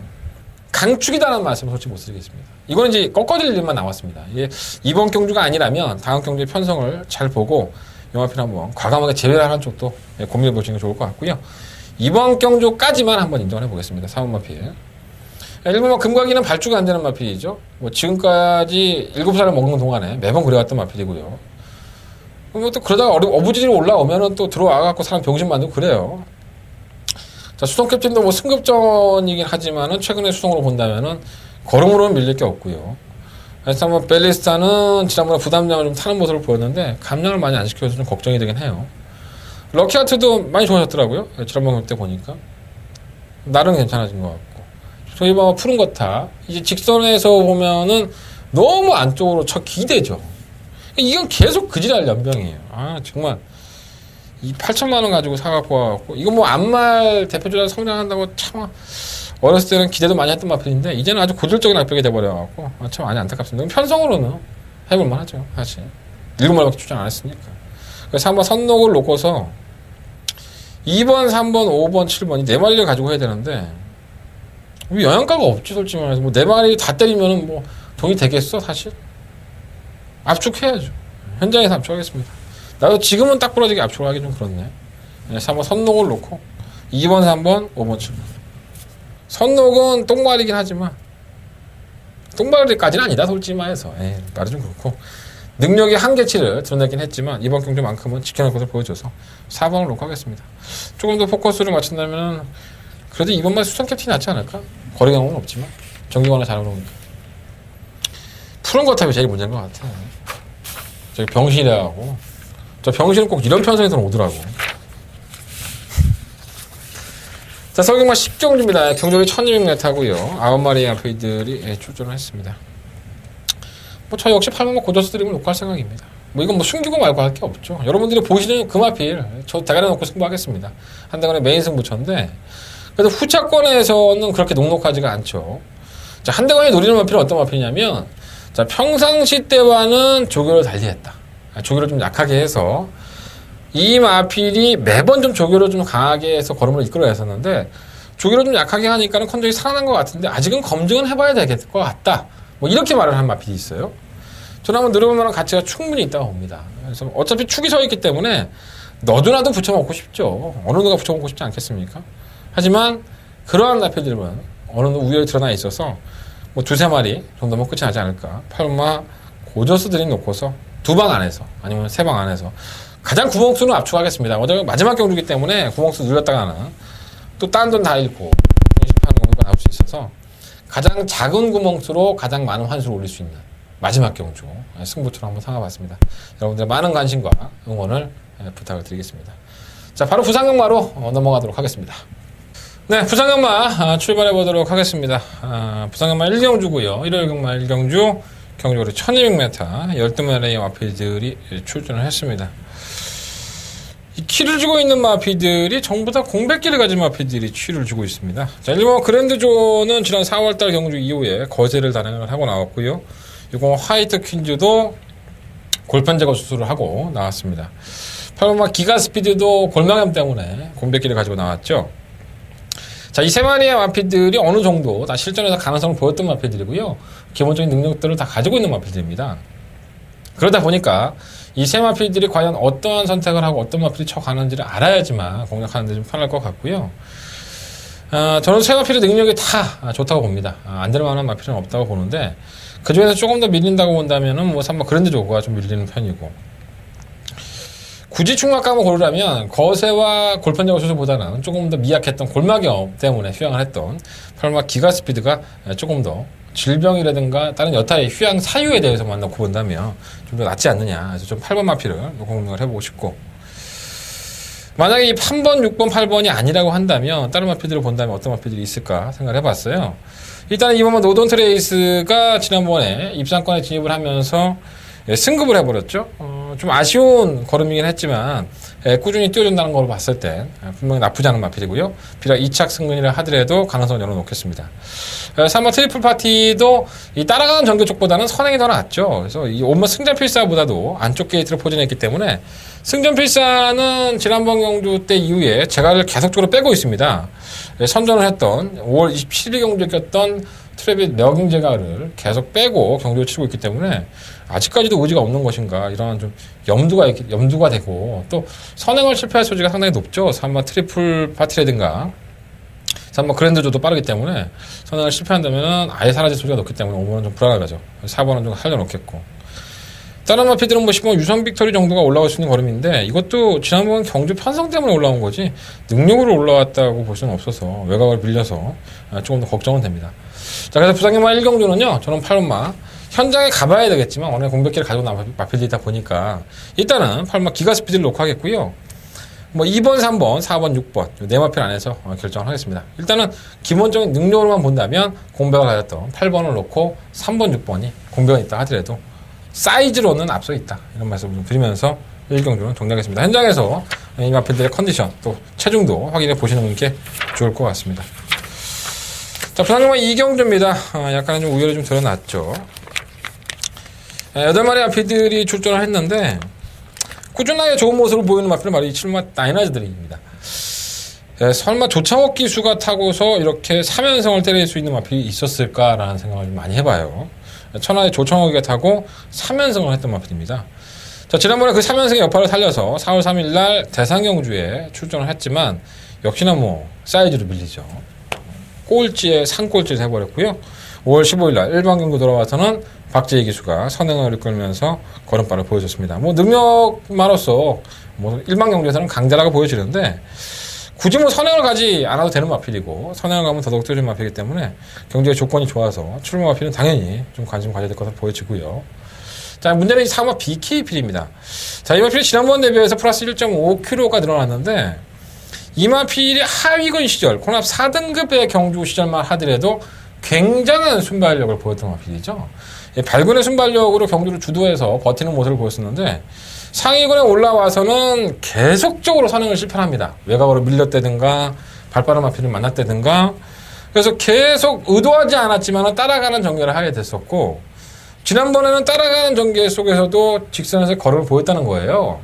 C: 강축이다라는 말씀을 솔직히 못 드리겠습니다. 이거는 이제 꺾어질 일만 나왔습니다. 이게 이번 경주가 아니라면 다음 경주의 편성을 잘 보고 영화필 한번 과감하게 제외를 하는 쪽도 고민해 보시는 게 좋을 것 같고요. 이번 경주까지만 한번 인정을 해보겠습니다. 3번 마필. 1번 금과기는 발주가 안 되는 마필이죠. 뭐 지금까지 7살을 먹는 동안에 매번 그래왔던 마필이고요. 또 그러다가 어부지리로 올라오면은 또 들어와갖고 사람 병신 만들고 그래요. 자, 수성 캡틴도 뭐 승급전이긴 하지만은 최근에 수성으로 본다면은 걸음으로는 밀릴 게 없고요. 그래서 한번 벨리스타는 지난번에 부담량을 좀 타는 모습을 보였는데 감량을 많이 안 시켜서 좀 걱정이 되긴 해요. 럭키하트도 많이 좋아졌더라고요. 지난번 경기 때 보니까 나름 괜찮아진 것 같고. 저희 봐 푸른 거타 이제 직선에서 보면은 너무 안쪽으로 기대죠. 이건 계속 그지랄 연병이에요. 정말 이 8천만 원 가지고 사갖고 와갖고 이거 뭐 안말 대표주자 성장한다고 참 어렸을 때는 기대도 많이 했던 마필인데 이제는 아주 고질적인 악벽이 돼버려갖고 참 많이 안타깝습니다. 편성으로는 해볼만 하죠. 사실 7마리밖에 출전 안 했으니까. 그래서 한번 선록을 놓고서 2번, 3번, 5번, 7번이 4마리를 가지고 해야 되는데 뭐 영양가가 없지 솔직히 말해서. 뭐 네 마리 다 때리면은 뭐 돈이 되겠어 사실? 압축해야죠. 현장에서 압축하겠습니다. 나도 지금은 딱 부러지게 압축하기 좀 그렇네. 그래서 한번 선녹을 놓고 2번, 3번, 5번, 7번. 선녹은 똥말이긴 하지만 똥말까지는 아니다 솔직히 말해서. 말이 좀 그렇고 능력의 한계치를 드러내긴 했지만 이번 경주만큼은 지켜낼 것을 보여줘서 4번을 놓고 하겠습니다. 조금 더 포커스를 맞춘다면 그래도 이번만 수선 캡틴이 낫지 않을까? 거리 경험은 없지만 정기관을 잘하고 오니까 푸른 거탑이 제일 문제인 것 같아. 저기 병신이라고. 저 병신은 꼭 이런 편성에서는 오더라고. 자, 서경마 10경주입니다. 경적이 1200m고요. 9마리의 아페이들이 출전을 했습니다. 뭐 저 역시 8번 고저스 드림을 놓고 할 생각입니다. 뭐 이건 뭐 숨기고 말고 할 게 없죠. 여러분들이 보시는 금화필 저 대가리 놓고 승부하겠습니다. 한대간의 메인 승부처인데 그래도 후차권에서는 그렇게 녹록하지가 않죠. 자, 한대간이 노리는 마필은 어떤 마필이냐면 자, 평상시 때와는 조교를 달리했다. 조교를 좀 약하게 해서 이 마필이 매번 좀 조교를 좀 강하게 해서 걸음을 이끌어야 했었는데 조교를 좀 약하게 하니까는 컨적이 살아난 것 같은데 아직은 검증은 해봐야 되겠을 것 같다. 뭐 이렇게 말을 한 마필이 있어요. 저는 한번 늘어볼 만한 가치가 충분히 있다고 봅니다. 그래서 어차피 축이 서 있기 때문에 너도나도 붙여먹고 싶죠. 어느 누가 붙여먹고 싶지 않겠습니까? 하지만 그러한 마필들은 어느 누 우열이 드러나 있어서 뭐 두세 마리 정도면 끝이 나지 않을까. 팔마 고저스 드림 놓고서 2방 안에서 아니면 3방 안에서 가장 구멍수는 압축하겠습니다. 어차피 마지막 경주기 때문에 구멍수 늘렸다가는 또 딴 돈 다 잃고 실패하는 경우가 나올 수 있어서 가장 작은 구멍수로 가장 많은 환수를 올릴 수 있는 마지막 경주 승부처럼 한번 삼아봤습니다. 여러분들의 많은 관심과 응원을 부탁을 드리겠습니다. 자, 바로 부상경마로 넘어가도록 하겠습니다. 네, 부상경마 출발해 보도록 하겠습니다. 부상경마 1경주고요. 일요일 경마 1경주 경주거리 1200m 12마리의 마필들이 출전을 했습니다. 이 키를 주고 있는 마피들이 전부 다 공백기를 가진 마피들이 취를 주고 있습니다. 자, 일본 그랜드존은 지난 4월달 경주 이후에 거제를 단행을 하고 나왔고요. 이건 화이트 퀸즈도 골편 제거 수술을 하고 나왔습니다. 8번마 기가스피드도 골망염 때문에 공백기를 가지고 나왔죠. 자, 이 세 마리의 마피들이 어느 정도 다 실전에서 가능성을 보였던 마피들이고요. 기본적인 능력들을 다 가지고 있는 마피들입니다. 그러다 보니까 이 세 마필들이 과연 어떠한 선택을 하고 어떤 마필이 쳐가는지를 알아야지만 공략하는 데 좀 편할 것 같고요. 저는 세 마필의 능력이 다 좋다고 봅니다. 안 될 만한 마필은 없다고 보는데 그 중에서 조금 더 밀린다고 본다면은 뭐 3번 그랜드 조그가 좀 밀리는 편이고 굳이 충막감을 고르라면 거세와 골편제거 수술보다는 조금 더 미약했던 골막염 때문에 휴양을 했던 8번 기가스피드가 조금 더 질병이라든가 다른 여타의 휴양 사유에 대해서만 놓고 본다면 좀 더 낫지 않느냐. 그래서 좀 8번 마필을 공략을 해보고 싶고 만약에 이 3번, 6번, 8번이 아니라고 한다면 다른 마필들을 본다면 어떤 마필들이 있을까 생각을 해봤어요. 일단은 이번만 노던트레이스가 지난번에 입상권에 진입을 하면서 승급을 해버렸죠. 좀 아쉬운 걸음이긴 했지만 꾸준히 뛰어준다는 걸 봤을 때 분명히 나쁘지 않은 마필이고요. 비록 2착 승근이라 하더라도 가능성을 열어놓겠습니다. 3번 트리플 파티도 이 따라가는 전개 쪽보다는 선행이 더 낫죠. 그래서 이 온마 승전 필사보다도 안쪽 게이트를 포진했기 때문에 승전 필사는 지난번 경주 때 이후에 제가를 계속적으로 빼고 있습니다. 선전을 했던 5월 27일 경주에 꼈던 트랩의 러깅 제가를 계속 빼고 경주를 치고 있기 때문에 아직까지도 의지가 없는 것인가 이런 좀 염두가 되고 또 선행을 실패할 소지가 상당히 높죠. 3번 트리플 파티라든가 3번 그랜드조도 빠르기 때문에 선행을 실패한다면 아예 사라질 소지가 높기 때문에 5번은 좀 불안하죠. 4번은 좀 살려놓겠고 다른 마피들은 뭐 10번 유성 빅토리 정도가 올라올 수 있는 걸음인데 이것도 지난번 경주 편성 때문에 올라온 거지 능력으로 올라왔다고 볼 수는 없어서 외곽을 밀려서 조금 더 걱정은 됩니다. 자, 그래서 부상경마 1경주는요 저는 8번마 현장에 가봐야 되겠지만 워낙 공백기를 가지고 나온 마필들이다 보니까 일단은 8번마 기가스피드를 놓고 하겠고요. 뭐 2번, 3번, 4번, 6번 네 마필 안에서 결정을 하겠습니다. 일단은 기본적인 능력으로만 본다면 공백을 가졌던 8번을 놓고 3번, 6번이 공백은 있다 하더라도 사이즈로는 앞서 있다 이런 말씀을 좀 드리면서 1경주는 종료하겠습니다. 현장에서 이 마필들의 컨디션 또 체중도 확인해 보시는 게 좋을 것 같습니다. 자, 부상경마 2경주입니다. 약간은 좀 우열이 좀 드러났죠. 8마리 마필들이 출전을 했는데 꾸준하게 좋은 모습을 보이는 마필은 바로 이 7마 나이나즈들입니다. 설마 조창욱 기수가 타고서 이렇게 3연승을 때릴 수 있는 마필이 있었을까라는 생각을 좀 많이 해봐요. 천하의 조창욱이가 타고 3연승을 했던 마필입니다. 자, 지난번에 그 3연승의 여파를 살려서 4월 3일 날 대상경주에 출전을 했지만 역시나 뭐 사이즈로 밀리죠. 꼴찌에 상꼴찌를 해버렸고요. 5월 15일 날 일반 경주 돌아와서는 박재희 기수가 선행을 이끌면서 걸음발을 보여줬습니다. 뭐 능력만으로서 뭐 일반 경주에서는 강자라고 보여지는데 굳이 뭐 선행을 가지 않아도 되는 마필이고 선행을 가면 더더욱 뛰어진 마필이기 때문에 경주의 조건이 좋아서 출마 마필은 당연히 좀 관심 가져야 될 것으로 보여지고요. 자, 문제는 이 3화 BK필입니다. 자, 이 마필이 지난번 대비해서 플러스 1.5kg가 늘어났는데 이 마필이 하위군 시절 혼합 4등급의 경주 시절만 하더라도 굉장한 순발력을 보였던 마필이죠. 발군의 순발력으로 경주를 주도해서 버티는 모습을 보였었는데 상위군에 올라와서는 계속적으로 선행을 실패합니다. 외곽으로 밀렸다든가 발빠른 마필을 만났다든가 그래서 계속 의도하지 않았지만 따라가는 전개를 하게 됐었고 지난번에는 따라가는 전개 속에서도 직선에서 걸음을 보였다는 거예요.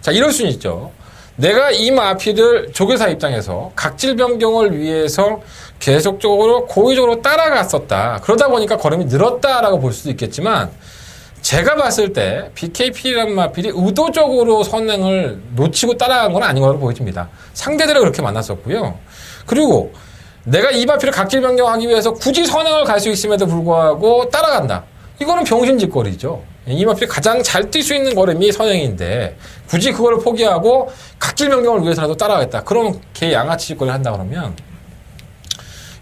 C: 자, 이럴 수는 있죠. 내가 이 마필을 조교사 입장에서 각질 변경을 위해서 계속적으로 고의적으로 따라갔었다. 그러다 보니까 걸음이 늘었다라고 볼 수도 있겠지만 제가 봤을 때 BKP라는 마필이 의도적으로 선행을 놓치고 따라간 건 아닌 걸로 보여집니다. 상대들을 그렇게 만났었고요. 그리고 내가 이 마필을 각질 변경하기 위해서 굳이 선행을 갈 수 있음에도 불구하고 따라간다. 이거는 병신짓거리죠. 이 마필이 가장 잘 뛸 수 있는 걸음이 선행인데 굳이 그걸 포기하고 각질 변경을 위해서라도 따라가겠다. 그러면 개 양아치 짓거리를 한다 그러면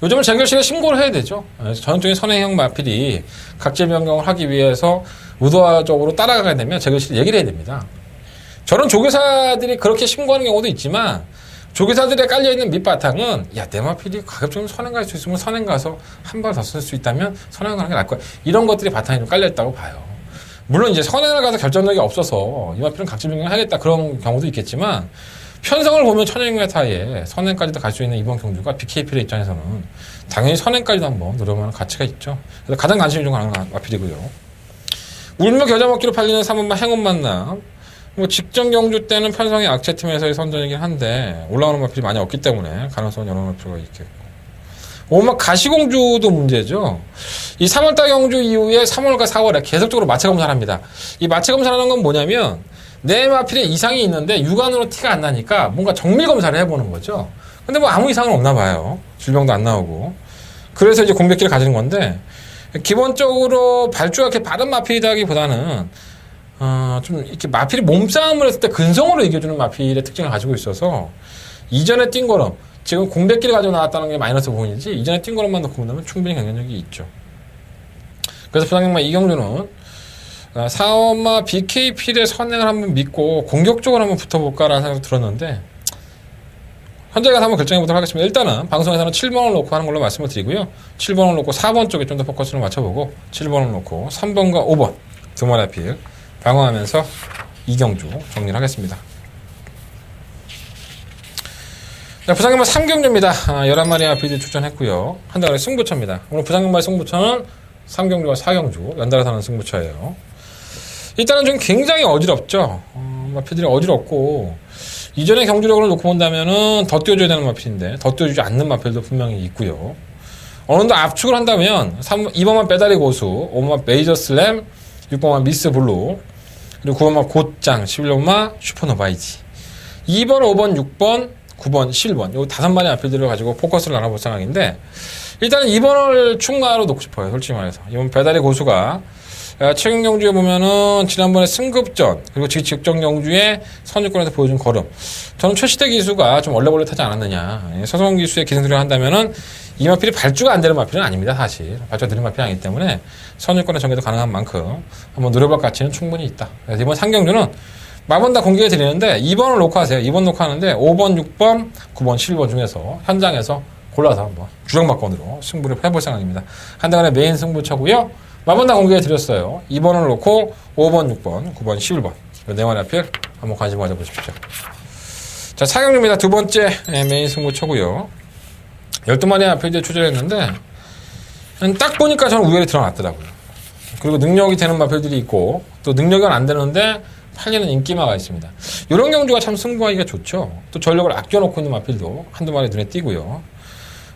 C: 요즘은 재결실에 신고를 해야 되죠. 전형적인 선행형 마필이 각질 변경을 하기 위해서 의도적으로 따라가게 되면 재결실에 얘기를 해야 됩니다. 저런 조교사들이 그렇게 신고하는 경우도 있지만 조교사들에 깔려있는 밑바탕은 야, 내 마필이 가급적이면 선행 갈 수 있으면 선행 가서 한 발 더 쓸 수 있다면 선행 가는 게 나을 거야. 이런 것들이 바탕에 좀 깔려있다고 봐요. 물론 이제 선행을 가서 결정력이 없어서 이 마필은 각질 변경을 하겠다 그런 경우도 있겠지만 편성을 보면 1600m에 선행까지도 갈 수 있는 이번 경주가 BKP의 입장에서는 당연히 선행까지도 한번 노려볼 가치가 있죠. 그래서 가장 관심이 좀 가는 마필이고요. 울며 겨자 먹기로 팔리는 3번마 행운 만남. 뭐 직전 경주 때는 편성의 악체팀에서의 선전이긴 한데 올라오는 마필이 많이 없기 때문에 가능성은 열어놓을 필요가 있겠고. 5번마 가시공주도 문제죠. 이 3월달 경주 이후에 3월과 4월에 계속적으로 마체 검사를 합니다. 이 마체 검사를 하는 건 뭐냐면 내 마필에 이상이 있는데 육안으로 티가 안 나니까 뭔가 정밀 검사를 해보는 거죠. 근데 뭐 아무 이상은 없나 봐요. 질병도 안 나오고. 그래서 이제 공백기를 가지는 건데 기본적으로 발주가 이렇게 빠른 마필이라기보다는 좀 이렇게 마필이 몸싸움을 했을 때 근성으로 이겨주는 마필의 특징을 가지고 있어서 이전에 뛴 걸음 지금 공백기를 가지고 나왔다는 게 마이너스 부분이지 이전에 뛴 걸음만 놓고 본다면 충분히 경쟁력이 있죠. 그래서 부상경마 이경주는 4원마 BKP의 선행을 한번 믿고 공격적으로 한번 붙어볼까라는 생각이 들었는데 현재 가서 한번 결정해보도록 하겠습니다. 일단은 방송에서는 7번을 놓고 하는 걸로 말씀을 드리고요. 7번을 놓고 4번 쪽에 좀 더 포커스를 맞춰보고 7번을 놓고 3번과 5번 두 마리 필 방어하면서 이경주 정리를 하겠습니다. 자, 부상경마 3경주입니다. 11마리 아필이 출전했고요. 한 달에 승부처입니다. 오늘 부상경마의 승부처는 3경주와 4경주 연달아서 하는 승부처예요. 일단은 좀 굉장히 어지럽죠. 마필들이 어지럽고 이전의 경주력을 놓고 본다면은 더 띄워줘야 되는 마필인데 더 띄워주지 않는 마필도 분명히 있고요. 어느 정도 압축을 한다면 2번만 빼다리 고수, 5번만 메이저 슬램, 6번만 미스 블루, 그리고 9번만 곧장, 11번만 슈퍼노바이지. 2번, 5번, 6번, 9번, 11번 요 5마리 마필들을 가지고 포커스를 나눠볼 생각인데 일단은 2번을 충마로 놓고 싶어요. 솔직히 말해서. 이번 배달의 고수가 최근 경주에 보면은 지난번에 승급전 그리고 직전 경주에 선두권에서 보여준 걸음 저는 최시대 기수가 좀 얼레벌레타지 않았느냐. 서성원 기수의 기승술을 한다면은 이 마필이 발주가 안 되는 마필은 아닙니다. 사실 발주가 느린 마필이 아니기 때문에 선두권의 전개도 가능한 만큼 한번 노려볼 가치는 충분히 있다. 그래서 이번 3경주는 마번 다 공개해 드리는데 2번을 놓고 하세요. 2번 놓고 하는데 5번, 6번, 9번, 11번 중에서 현장에서 골라서 한번 주정막건으로 승부를 해볼 생각입니다. 한 달간의 메인 승부처고요. 마번 다 공개해 드렸어요. 2번을 놓고 5번, 6번, 9번, 11번 네 마리 앞필 한번 관심 가져보십시오. 자, 4경주입니다. 두 번째 메인 승부처고요. 12마리 앞필 출전했는데 딱 보니까 저는 우열이 드러났더라고요. 그리고 능력이 되는 마필들이 있고 또 능력은 안 되는데 팔리는 인기마가 있습니다. 이런 경주가 참 승부하기가 좋죠. 또 전력을 아껴놓고 있는 마필도 한두 마리 눈에 띄고요.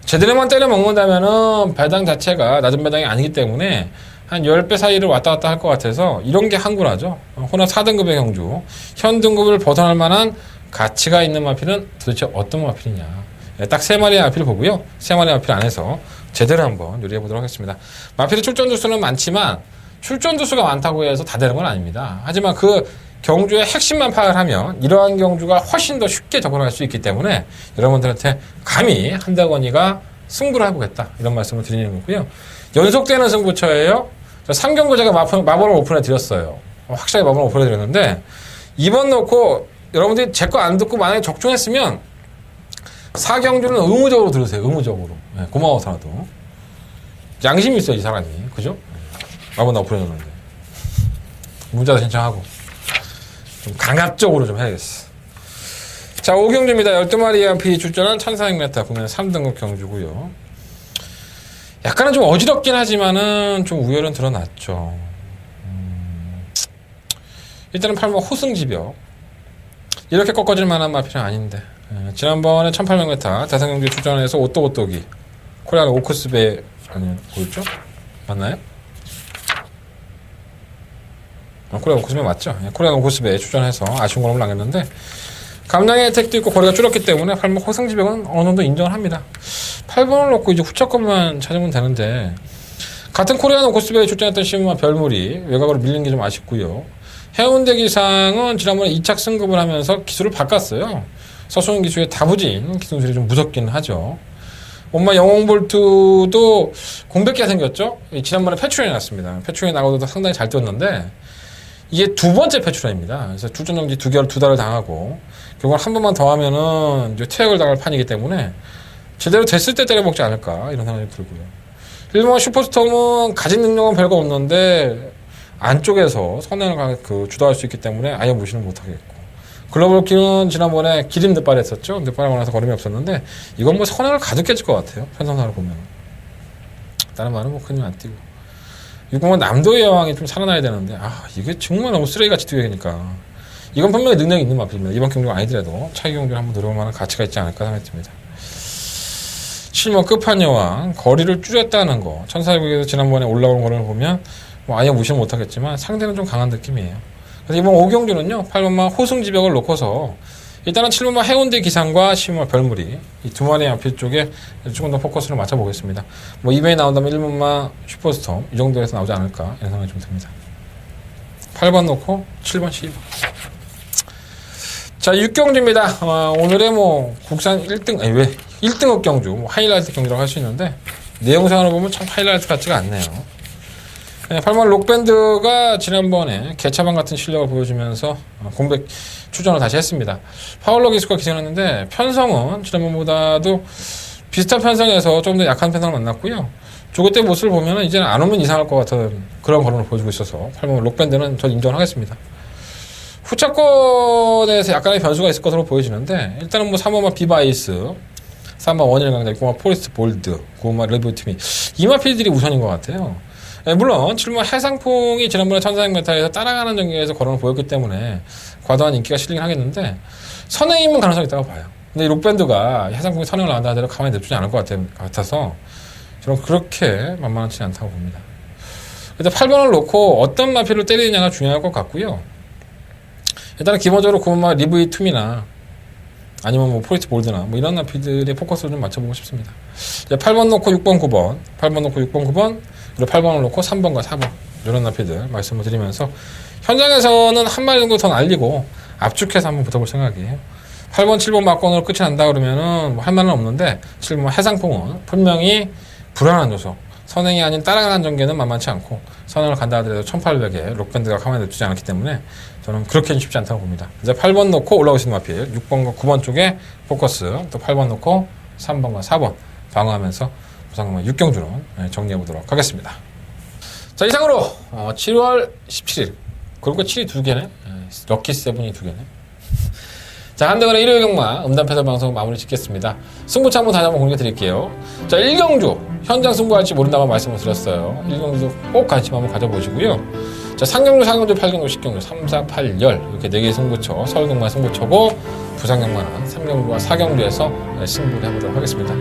C: 제대로만 때려 먹는다면은 배당 자체가 낮은 배당이 아니기 때문에 한 10배 사이를 왔다 갔다 할 것 같아서 이런 게 한구라죠. 혼합 4등급의 경주. 현 등급을 벗어날 만한 가치가 있는 마필은 도대체 어떤 마필이냐. 딱 3마리의 마필을 보고요. 3마리의 마필 안에서 제대로 한번 요리해 보도록 하겠습니다. 마필의 출전 두수는 많지만 출전 두수가 많다고 해서 다 되는 건 아닙니다. 하지만 그 경주의 핵심만 파악을 하면 이러한 경주가 훨씬 더 쉽게 접근할 수 있기 때문에 여러분들한테 감히 한대건이가 승부를 해보겠다 이런 말씀을 드리는 거고요. 연속되는 승부처예요. 3경주 제가 마법을 오픈해 드렸어요. 확실하게 마법을 오픈해 드렸는데 이번 놓고 여러분들이 제 거 안 듣고 만약에 적중했으면 4경주는 의무적으로 들으세요. 의무적으로. 네, 고마워서라도. 양심이 있어요 이 사람이. 그죠? 마법 나 오픈해 줬는데 문자도 신청하고 좀 강압적으로 좀 해야겠어. 자, 5경주입니다. 12마리의 한필이 출전한 1400m 보면 3등급 경주고요. 약간은 좀 어지럽긴 하지만은 좀 우열은 드러났죠. 일단은 8번 호승지벽. 이렇게 꺾어질 만한 마필은 아닌데. 지난번에 1800m 대상경주에 출전해서 오똑오똑이 코리아 오크스베 아니 뭐였죠? 맞나요? 코리아 오크스베 맞죠? 코리아 오크스베에 출전해서 아쉬운 걸음을 남겼는데 감량의 혜택도 있고 거리가 줄었기 때문에 8번 호승지벽은 어느 정도 인정을 합니다. 8번을 놓고 이제 후차권만 찾으면 되는데 같은 코리아 오크스베에 출전했던 시무와 별물이 외곽으로 밀린 게 좀 아쉽고요. 해운대 기상은 지난번에 2착 승급을 하면서 기술을 바꿨어요. 서수는 기수의 다부진 기술이 좀 무섭긴 하죠. 엄마 영웅볼트도 공백기가 생겼죠. 지난번에 패출이 났습니다. 패출이 나고도 상당히 잘 뛰었는데 이게 두 번째 패출입니다. 그래서 출전정지 2달을 당하고 결국 한 번만 더 하면은 이제 퇴역을 당할 판이기 때문에 제대로 됐을 때 때려먹지 않을까 이런 생각이 들고요. 일본 슈퍼스톰은 가진 능력은 별거 없는데 안쪽에서 선행을 주도할 수 있기 때문에 아예 무시는 못하겠고 글로벌키는 지난번에 기림 늦발 했었죠. 늦발하고 나서 걸음이 없었는데 이건 뭐 선행을 가득 깨질 것 같아요. 편성사를 보면 다른 말은 뭐 큰일 안 띄고 6번은 남도의 여왕이 좀 살아나야 되는데 이게 정말 너무 쓰레기같이 뛰어야니까 이건 분명히 능력이 있는 마필입니다. 이번 경주가 아니더라도 차기 경주를 한번 노려볼 만한 가치가 있지 않을까 생각이 듭니다. 7번 끝판여왕 거리를 줄였다는 거 1400에서 지난번에 올라온 거를 보면 뭐 아예 무시는 못하겠지만 상대는 좀 강한 느낌이에요. 그래서 이번 5경주는요 8번만 호승지벽을 놓고서 일단은 7번만 해운대 기상과 10번만 별무리 이 두 마리의 앞필 쪽에 조금 더 포커스를 맞춰보겠습니다. 뭐 이번에 나온다면 1번만 슈퍼스톰 이 정도에서 나오지 않을까 이런 생각이 좀 듭니다. 8번 놓고 7번 12번. 자 6경주입니다. 오늘의 뭐 국산 1등급 경주 뭐 하이라이트 경주라고 할 수 있는데 내용상으로 보면 참 하이라이트 같지가 않네요. 8번 록밴드가 지난번에 개차반 같은 실력을 보여주면서 공백 출전을 다시 했습니다. 파울러 기수가 기생했는데 편성은 지난번보다도 비슷한 편성에서 조금 더 약한 편성을 만났고요. 조교 때 모습을 보면 이제는 안 오면 이상할 것 같은 그런 걸음을 보여주고 있어서 8번 록밴드는 저 인정을 하겠습니다. 후차권에서 약간의 변수가 있을 것으로 보여지는데 일단은 뭐 3번만 비바이스 3번 원일강자 6번만 포레스트 볼드 9번만 레드팀이 이 마필들이 우선인 것 같아요. 물론 7번 해상풍이 지난번에 1400m에서 따라가는 전개에서 걸음을 보였기 때문에 과도한 인기가 실리긴 하겠는데 선행이 있는 가능성이 있다고 봐요. 근데 이 록밴드가 해상풍이 선행을 나간다 하더라도 가만히 냅두지 않을 것 같아서 저는 그렇게 만만하지 않다고 봅니다. 근데 8번을 놓고 어떤 마필을 때리느냐가 중요할 것 같고요. 일단은 기본적으로 9번만 리브이 툼이나 아니면 뭐 포레스트 볼드나 뭐 이런 마필들의 포커스를 좀 맞춰보고 싶습니다. 이제 8번 놓고 6번 9번 8번 놓고 6번 9번 그리고 8번을 놓고 3번과 4번 이런 나피들 말씀을 드리면서 현장에서는 한 마리 정도 더 날리고 압축해서 한번 붙어볼 생각이에요. 8번, 7번 막건으로 끝이 난다 그러면은 뭐 할 말은 없는데 7번 해상풍은 분명히 불안한 요소 선행이 아닌 따라가는 전개는 만만치 않고 선행을 간다 하더라도 1800에 록밴드가 가만히 냅두지 않았기 때문에 저는 그렇게는 쉽지 않다고 봅니다. 이제 8번 놓고 올라오시는 마필 6번과 9번 쪽에 포커스 또 8번 놓고 3번과 4번 방어하면서 부상금은 6경주는 정리해보도록 하겠습니다. 자 이상으로 7월 17일 그리고 7이 2개네 럭키 세븐이 2개네 자 한대건의 일요일 경마 음담패설 방송 마무리 짓겠습니다. 승부차 한번 다시 한번 공개드릴게요. 자 1경주 현장 승부할지 모른다고 말씀을 드렸어요. 1경주도 꼭 관심 한번 가져보시고요. 자 자, 상경주, 4경주, 8경주, 10경주, 3, 4, 8, 열 이렇게 4개의 승부처, 서울경마 승부처고 부산경마는 3경주와 4경주에서 승부를 해보도록 하겠습니다.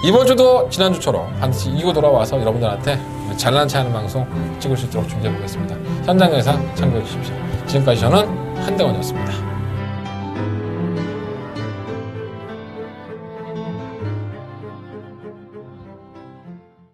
C: 이번 주도 지난주처럼 반드시 이기고 돌아와서 여러분들한테 잘난 체하는 방송 찍을 수 있도록 준비해 보겠습니다. 현장 영상 참고해 주십시오. 지금까지 저는 한대원이었습니다.